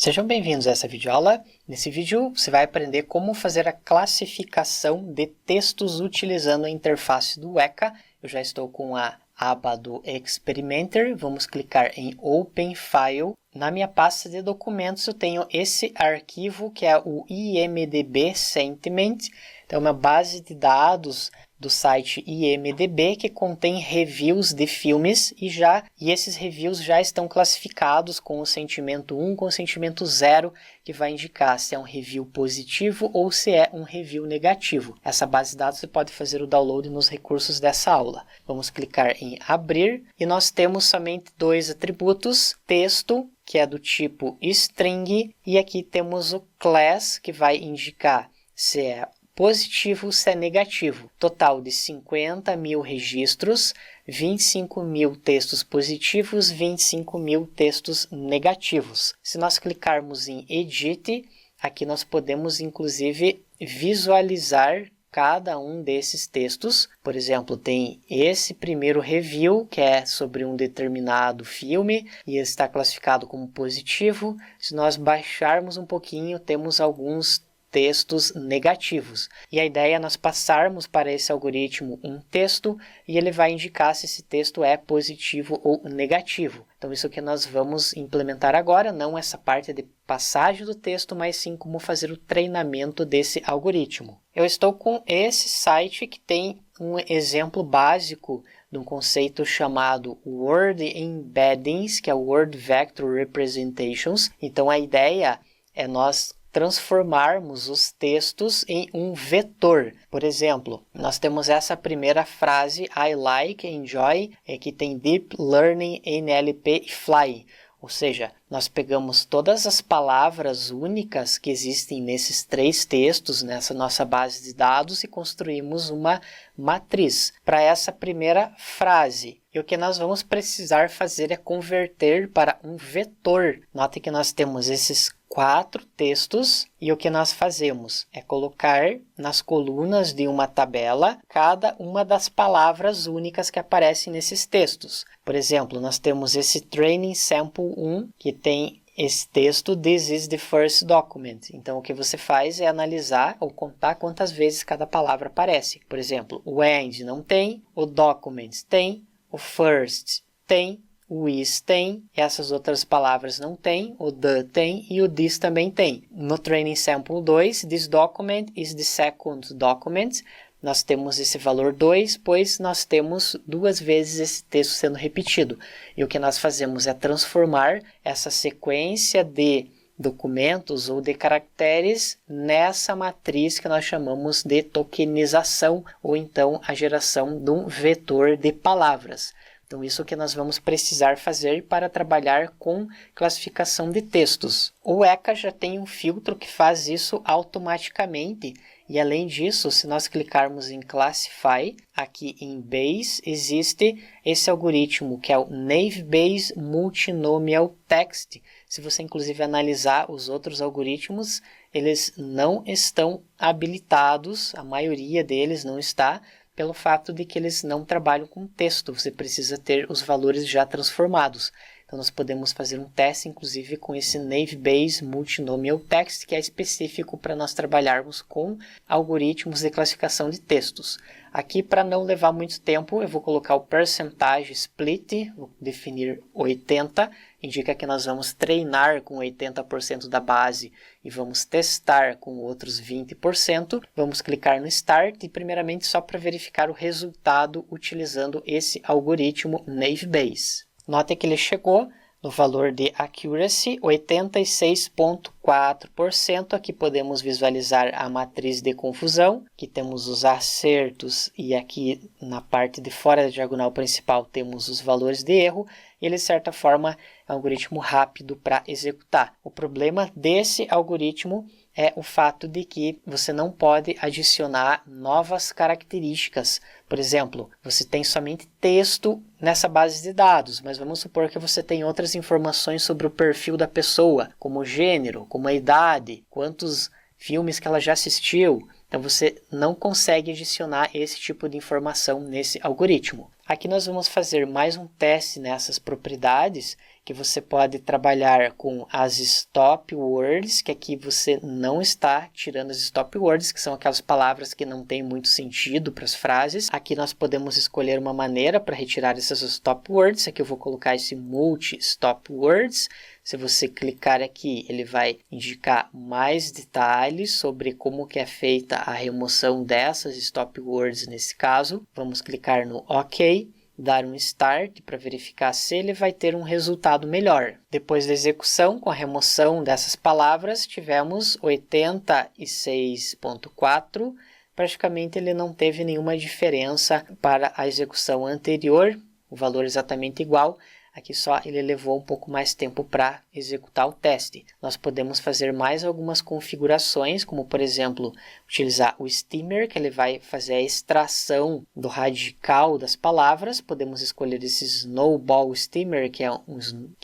Sejam bem-vindos a essa videoaula. Nesse vídeo você vai aprender como fazer a classificação de textos utilizando a interface do Weka. Eu já estou com a aba do Experimenter. Vamos clicar em Open File. Na minha pasta de documentos eu tenho esse arquivo que é o IMDb Sentiment. Então é uma base de dados do site IMDb que contém reviews de filmes e esses reviews já estão classificados com o sentimento 1, com o sentimento 0, que vai indicar se é um review positivo ou se é um review negativo. Essa base de dados você pode fazer o download nos recursos dessa aula. Vamos clicar em abrir e nós temos somente dois atributos, texto, que é do tipo string, e aqui temos o class, que vai indicar se é positivo, se é negativo. Total de 50 mil registros, 25 mil textos positivos, 25 mil textos negativos. Se nós clicarmos em Edit, aqui nós podemos inclusive visualizar cada um desses textos. Por exemplo, tem esse primeiro review, que é sobre um determinado filme, e está classificado como positivo. Se nós baixarmos um pouquinho, temos alguns textos negativos. E a ideia é nós passarmos para esse algoritmo um texto e ele vai indicar se esse texto é positivo ou negativo. Então isso que nós vamos implementar agora, não essa parte de passagem do texto, mas sim como fazer o treinamento desse algoritmo. Eu estou com esse site que tem um exemplo básico de um conceito chamado Word Embeddings, que é o Word Vector Representations. Então a ideia é nós transformarmos os textos em um vetor. Por exemplo, nós temos essa primeira frase, I like, enjoy, que tem deep learning, NLP e fly. Ou seja, nós pegamos todas as palavras únicas que existem nesses três textos, nessa nossa base de dados, e construímos uma matriz para essa primeira frase. E o que nós vamos precisar fazer é converter para um vetor. Note que nós temos esses 4 textos e o que nós fazemos é colocar nas colunas de uma tabela cada uma das palavras únicas que aparecem nesses textos. Por exemplo, nós temos esse Training Sample 1 que tem esse texto This is the first document. Então o que você faz é analisar ou contar quantas vezes cada palavra aparece. Por exemplo, o and não tem, o document tem, o first tem, o is tem, essas outras palavras não tem, o the tem e o this também tem. No Training Sample 2, this document is the second document. Nós temos esse valor 2, pois nós temos 2 vezes esse texto sendo repetido. E o que nós fazemos é transformar essa sequência de documentos ou de caracteres nessa matriz que nós chamamos de tokenização, ou então a geração de um vetor de palavras. Então, isso que nós vamos precisar fazer para trabalhar com classificação de textos. O Weka já tem um filtro que faz isso automaticamente. E, além disso, se nós clicarmos em Classify, aqui em Base, existe esse algoritmo que é o Naive Bayes Multinomial Text. Se você, inclusive, analisar os outros algoritmos, eles não estão habilitados, a maioria deles não está, pelo fato de que eles não trabalham com texto, você precisa ter os valores já transformados. Então nós podemos fazer um teste, inclusive, com esse Naive Bayes Multinomial Text, que é específico para nós trabalharmos com algoritmos de classificação de textos. Aqui, para não levar muito tempo, eu vou colocar o percentage split, vou definir 80, indica que nós vamos treinar com 80% da base e vamos testar com outros 20%. Vamos clicar no Start e, primeiramente, só para verificar o resultado utilizando esse algoritmo Naive Bayes. Note que ele chegou no valor de accuracy 86,4%. Aqui podemos visualizar a matriz de confusão, que temos os acertos, e aqui na parte de fora da diagonal principal temos os valores de erro. Ele, de certa forma, é um algoritmo rápido para executar. O problema desse algoritmo é o fato de que você não pode adicionar novas características. Por exemplo, você tem somente texto nessa base de dados, mas vamos supor que você tem outras informações sobre o perfil da pessoa, como o gênero, como a idade, quantos filmes que ela já assistiu. Então você não consegue adicionar esse tipo de informação nesse algoritmo. Aqui nós vamos fazer mais um teste nessas propriedades, que você pode trabalhar com as stop words, que aqui você não está tirando as stop words, que são aquelas palavras que não têm muito sentido para as frases. Aqui nós podemos escolher uma maneira para retirar essas stop words. Aqui eu vou colocar esse multi-stop words. Se você clicar aqui, ele vai indicar mais detalhes sobre como que é feita a remoção dessas stop words nesse caso. Vamos clicar no OK. Dar um Start para verificar se ele vai ter um resultado melhor. Depois da execução, com a remoção dessas palavras, tivemos 86.4. Praticamente ele não teve nenhuma diferença para a execução anterior, o valor exatamente igual. Aqui só ele levou um pouco mais tempo para executar o teste. Nós podemos fazer mais algumas configurações, como por exemplo, utilizar o steamer, que ele vai fazer a extração do radical das palavras. Podemos escolher esse Snowball Steamer, que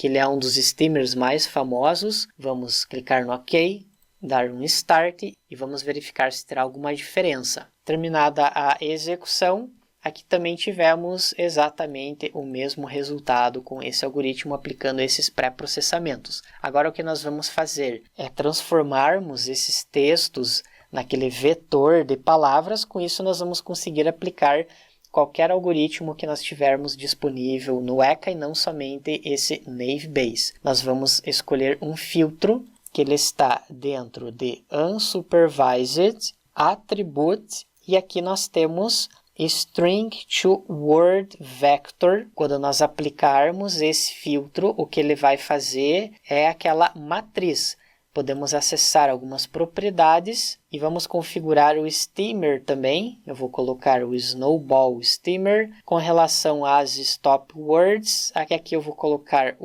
ele é um dos steamers mais famosos. Vamos clicar no OK, dar um Start e vamos verificar se terá alguma diferença. Terminada a execução, aqui também tivemos exatamente o mesmo resultado com esse algoritmo aplicando esses pré-processamentos. Agora o que nós vamos fazer é transformarmos esses textos naquele vetor de palavras. Com isso nós vamos conseguir aplicar qualquer algoritmo que nós tivermos disponível no Weka e não somente esse Naive Bayes. Nós vamos escolher um filtro que ele está dentro de Unsupervised, Attribute, e aqui nós temos String to Word Vector. Quando nós aplicarmos esse filtro, o que ele vai fazer é aquela matriz. Podemos acessar algumas propriedades e vamos configurar o Steamer também. Eu vou colocar o Snowball Steamer com relação às Stop Words. Aqui eu vou colocar,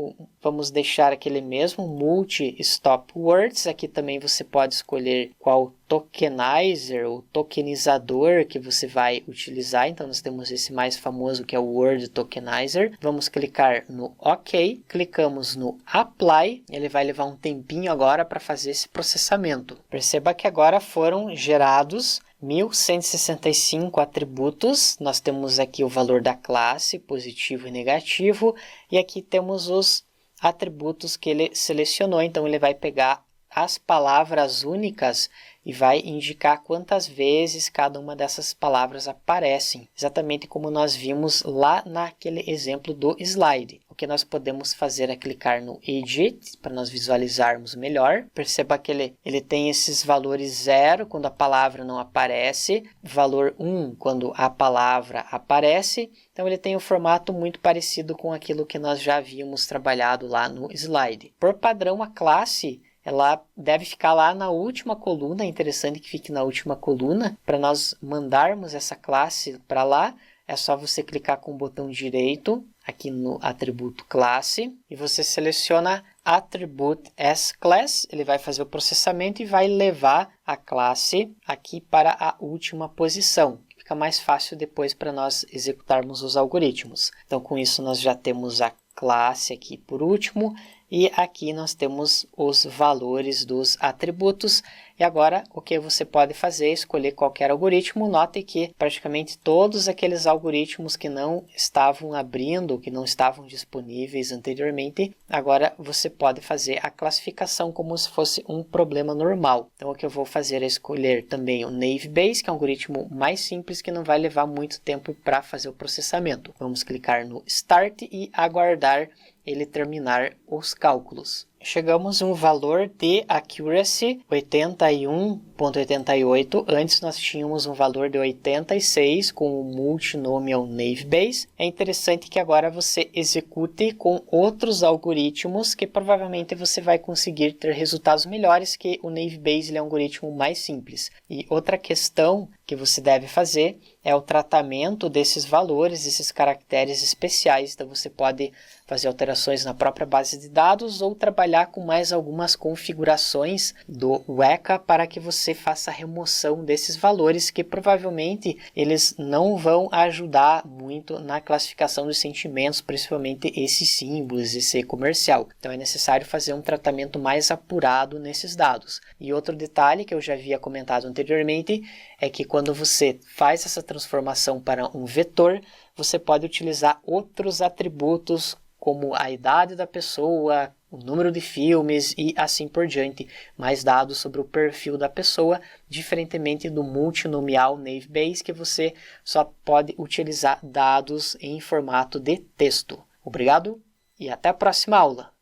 vamos deixar aquele mesmo Multi-Stop Words. Aqui também você pode escolher qual tokenizer ou tokenizador que você vai utilizar. Então nós temos esse mais famoso que é o Word Tokenizer. Vamos clicar no OK, clicamos no Apply. Ele vai levar um tempinho agora para fazer esse processamento. Perceba que agora foram gerados 1.165 atributos. Nós temos aqui o valor da classe, positivo e negativo, e aqui temos os atributos que ele selecionou. Então ele vai pegar as palavras únicas e vai indicar quantas vezes cada uma dessas palavras aparecem, exatamente como nós vimos lá naquele exemplo do slide. O que nós podemos fazer é clicar no Edit para nós visualizarmos melhor. Perceba que ele tem esses valores 0 quando a palavra não aparece, valor 1 quando a palavra aparece. Então ele tem um formato muito parecido com aquilo que nós já havíamos trabalhado lá no slide. Por padrão, a classe ela deve ficar lá na última coluna. É interessante que fique na última coluna. Para nós mandarmos essa classe para lá, é só você clicar com o botão direito aqui no atributo classe e você seleciona Attribute as Class. Ele vai fazer o processamento e vai levar a classe aqui para a última posição. Fica mais fácil depois para nós executarmos os algoritmos. Então, com isso, nós já temos a classe aqui por último. E aqui nós temos os valores dos atributos. E agora o que você pode fazer é escolher qualquer algoritmo. Note que praticamente todos aqueles algoritmos que não estavam abrindo, que não estavam disponíveis anteriormente, agora você pode fazer a classificação como se fosse um problema normal. Então o que eu vou fazer é escolher também o Naive Bayes, que é um algoritmo mais simples que não vai levar muito tempo para fazer o processamento. Vamos clicar no Start e aguardar ele terminar os cálculos. Chegamos a um valor de accuracy 81.88. Antes nós tínhamos um valor de 86 com o multinomial Naive Bayes. É interessante que agora você execute com outros algoritmos que provavelmente você vai conseguir ter resultados melhores, que o Naive Bayes ele é um algoritmo mais simples. E outra questão que você deve fazer é o tratamento desses valores, esses caracteres especiais. Então você pode fazer alterações na própria base de dados ou trabalhar com mais algumas configurações do Weka para que você faça a remoção desses valores que provavelmente eles não vão ajudar muito na classificação dos sentimentos, principalmente esses símbolos, esse comercial. Então é necessário fazer um tratamento mais apurado nesses dados. E outro detalhe que eu já havia comentado anteriormente é que quando você faz essa transformação para um vetor, você pode utilizar outros atributos como a idade da pessoa, o número de filmes e assim por diante, mais dados sobre o perfil da pessoa, diferentemente do multinomial Naive Bayes, que você só pode utilizar dados em formato de texto. Obrigado e até a próxima aula!